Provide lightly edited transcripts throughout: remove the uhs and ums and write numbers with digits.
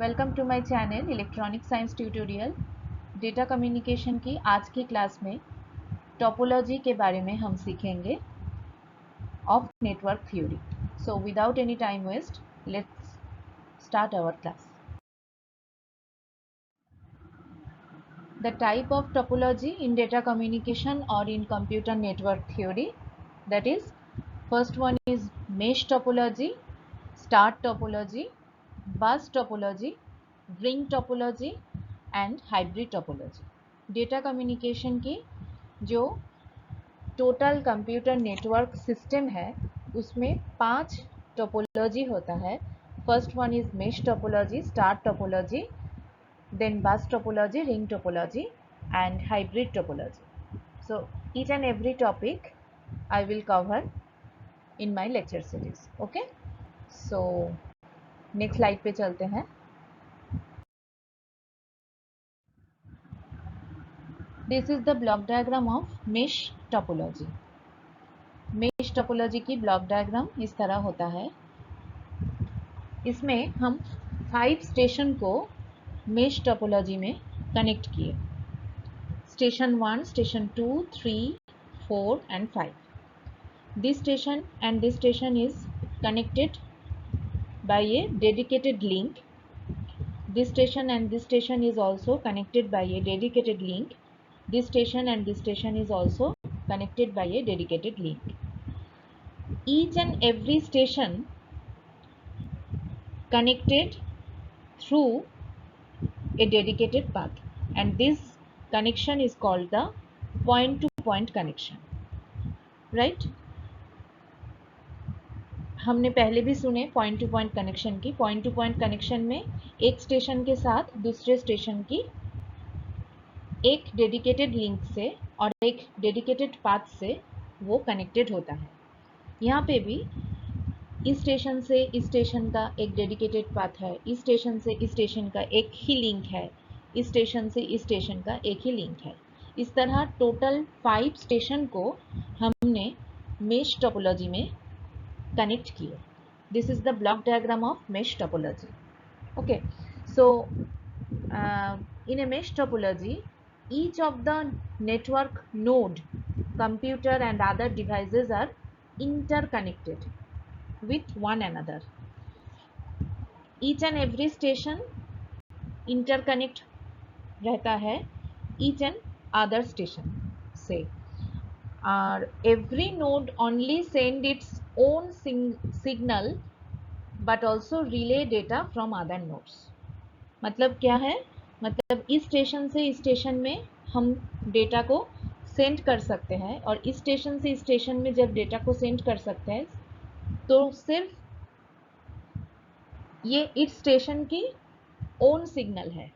Welcome to my channel electronic science tutorial. Data communication की आज की क्लास में टोपोलॉजी के बारे में हम सीखेंगे of network theory. So without any time waste let's start our class. The type of topology in data communication और in computer network theory, that is, first one is mesh topology, star topology, bus topology, ring topology and hybrid topology। Data communication की जो total computer network system है उसमें 5 topology होता है। First one is mesh topology, star topology, then bus topology, ring topology and hybrid topology. So each and every topic I will cover in my lecture series. Okay, so next slide पे चलते हैं। This is the block diagram of mesh topology. mesh topology की block diagram इस तरह होता है। इसमें हम 5 स्टेशन को mesh topology में कनेक्ट किए। Station 1, station 2, 3, 4 and 5. This station and this station is connected by a dedicated link. This station and this station is also connected by a dedicated link. This station and this station is also connected by a dedicated link. Each and every station connected through a dedicated path, and this connection is called the point to point connection, right? हमने पहले भी सुने point two point connection की। Point two point connection में एक station के साथ दूसरे स्टेशन की एक डेडिकेटेड लिंक से और एक डेडिकेटेड पाथ से वो कनेक्टेड होता है। यहाँ पे भी इस स्टेशन से इस स्टेशन का एक डेडिकेटेड पाथ है, इस स्टेशन से इस स्टेशन का एक ही लिंक है, इस स्टेशन से इस स्टेशन का एक ही लिंक है। इस तरह टोटल 5 स्टेशन को हमने मेश टोपोलॉजी में connect किए। This is the block diagram of mesh topology. Okay, so in a mesh topology, each of the network node, computer and other devices are interconnected with one another. Each and every station interconnect रहता है each and other station से, और every node only send its own signal but also relay data from other nodes. मतलब क्या है? मतलब इस station से इस स्टेशन में हम डेटा को सेंड कर सकते हैं, और इस स्टेशन से इस स्टेशन में जब डेटा को सेंड कर सकते हैं तो सिर्फ ये इस स्टेशन की ओन सिग्नल है,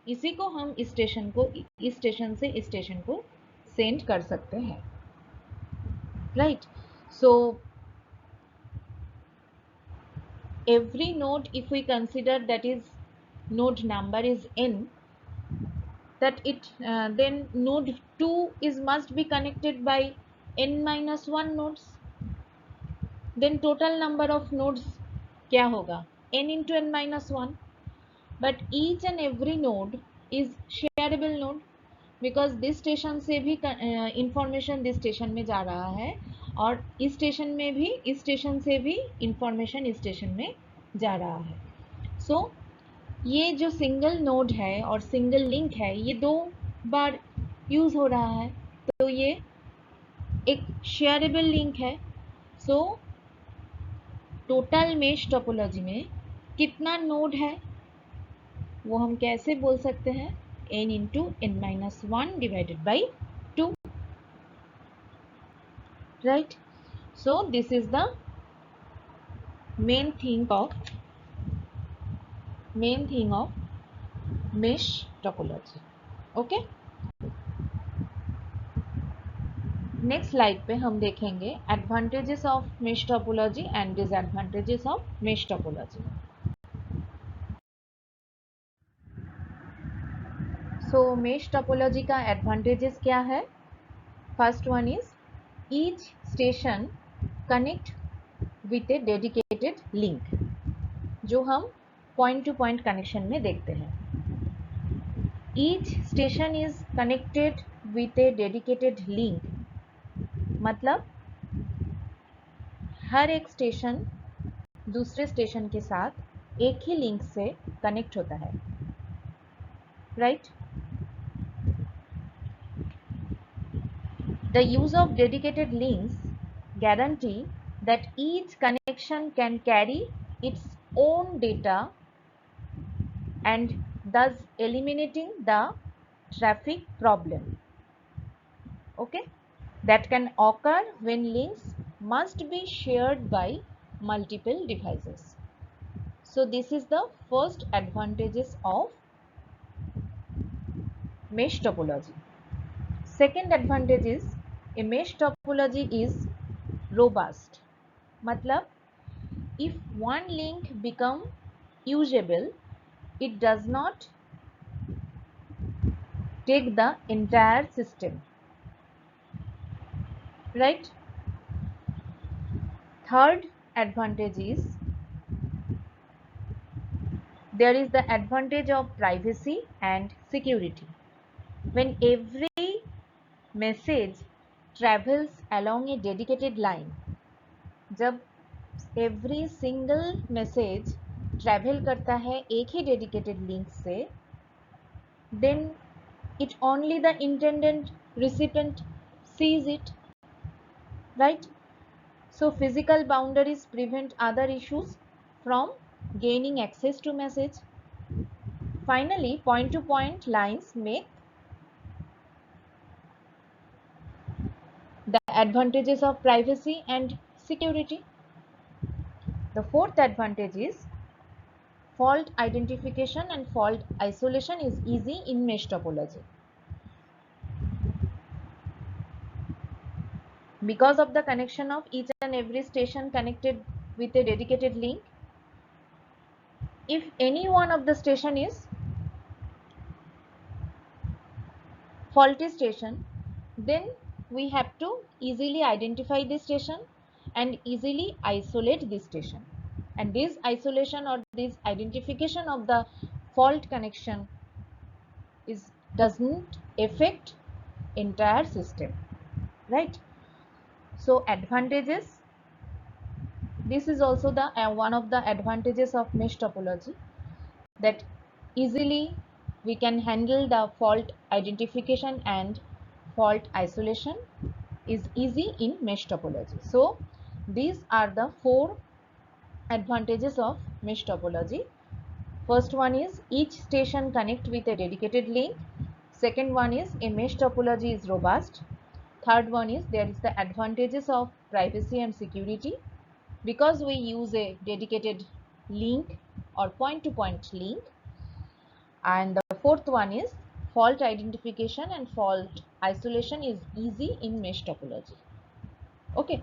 इसी को हम इस स्टेशन से इस स्टेशन को सेंड कर सकते हैं, right? So every node, if we consider that is node number is n, that it then node 2 is must be connected by n minus 1 nodes. Then total number of nodes क्या होगा? n into n minus 1. But each and every node is shareable node, because this station से भी information this station में जा रहा है, और इस स्टेशन में भी इस स्टेशन से भी इंफॉर्मेशन इस स्टेशन में जा रहा है। सो ये जो सिंगल नोड है और सिंगल लिंक है ये 2 बार यूज़ हो रहा है, तो ये एक शेयरेबल लिंक है। सो टोटल मेश टोपोलॉजी में कितना नोड है वो हम कैसे बोल सकते हैं? n into n minus 1 divided by 2, right? So this is the main thing of mesh topology. Okay, next slide पे हम देखेंगे advantages of mesh topology and disadvantages of mesh topology. So mesh topology का advantages क्या है? First one is each station connect with A dedicated link. जो हम point two point connection में देखते हैं। Each station is connected with A dedicated link, मतलब हर एक स्टेशन दूसरे स्टेशन के साथ एक ही लिंक से कनेक्ट होता है, right? The use of dedicated links guarantee that each connection can carry its own data and thus eliminating the traffic problem, okay, that can occur when links must be shared by multiple devices. So this is the first advantages of mesh topology. Second advantage is a mesh topology is robust, मतलब if one link become usable, it does not take the entire system, right? Third advantage is there is the advantage of privacy and security. When every message travels along a dedicated line, जब every single message travel करता है एक ही dedicated link से, then it only the intended recipient sees it, right? So physical boundaries prevent other issues from gaining access to message. Finally, point to point lines make the advantages of privacy and security. The fourth advantage is fault identification and fault isolation is easy in mesh topology. Because of the connection of each and every station connected with a dedicated link, if any one of the station is faulty station, then we have to easily identify this station and easily isolate this station. And this isolation or this identification of the fault connection doesn't affect entire system, right? So advantages, this is also the one of the advantages of mesh topology, that easily we can handle the fault identification and fault isolation is easy in mesh topology. So these are the four advantages of mesh topology. First one is each station connect with a dedicated link. Second one is a mesh topology is robust. Third one is there is the advantages of privacy and security because we use a dedicated link or point to point link. And the fourth one is fault identification and fault isolation is easy in mesh topology. Okay,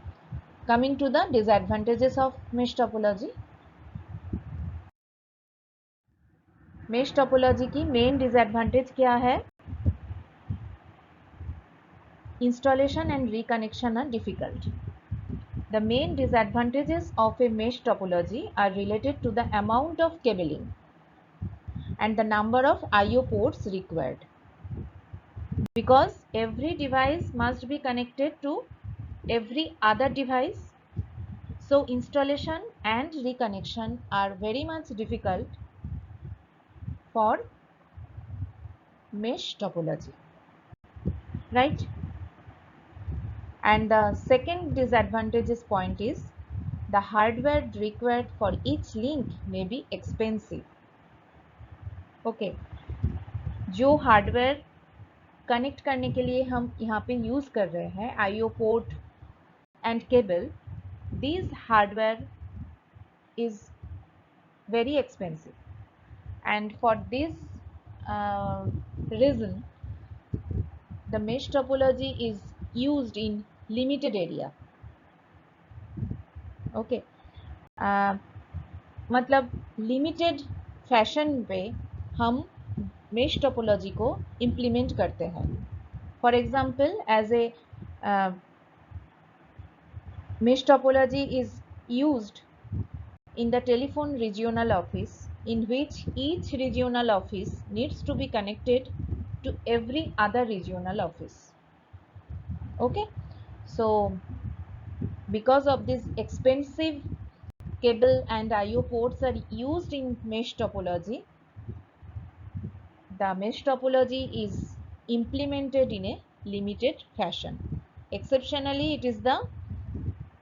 coming to the disadvantages of mesh topology. Mesh topology की main disadvantage क्या है? Installation and reconnection are difficult. The main disadvantages of a mesh topology are related to the amount of cabling and the number of I/O ports required. Because every device must be connected to every other device, so installation and reconnection are very much difficult for mesh topology, right? And the second disadvantageous point is the hardware required for each link may be expensive. Okay, जो hardware connect करने के लिए हम यहाँ पे use कर रहे हैं IO port and cable, these hardware is very expensive, and for this reason the mesh topology is used in limited area. Okay, मतलब लिमिटेड फैशन पे हम मेश टोपोलॉजी को इम्प्लीमेंट करते हैं. For example, as a mesh topology is used in the telephone regional office in which each regional office needs to be connected to every other regional office. Okay, so because of this expensive cable and IO ports are used in mesh topology, the mesh topology is implemented in a limited fashion. Exceptionally, it is the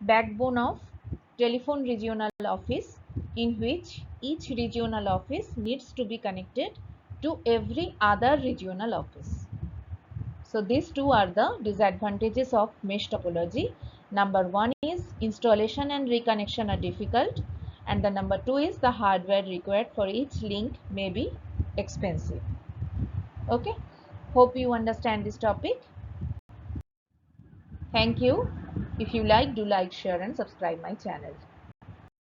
backbone of telephone regional office, in which each regional office needs to be connected to every other regional office. So these two are the disadvantages of mesh topology. Number one is installation and reconnection are difficult, and the number two is the hardware required for each link may be expensive. Okay, hope you understand this topic. Thank you. If you like, do like, share and subscribe my channel.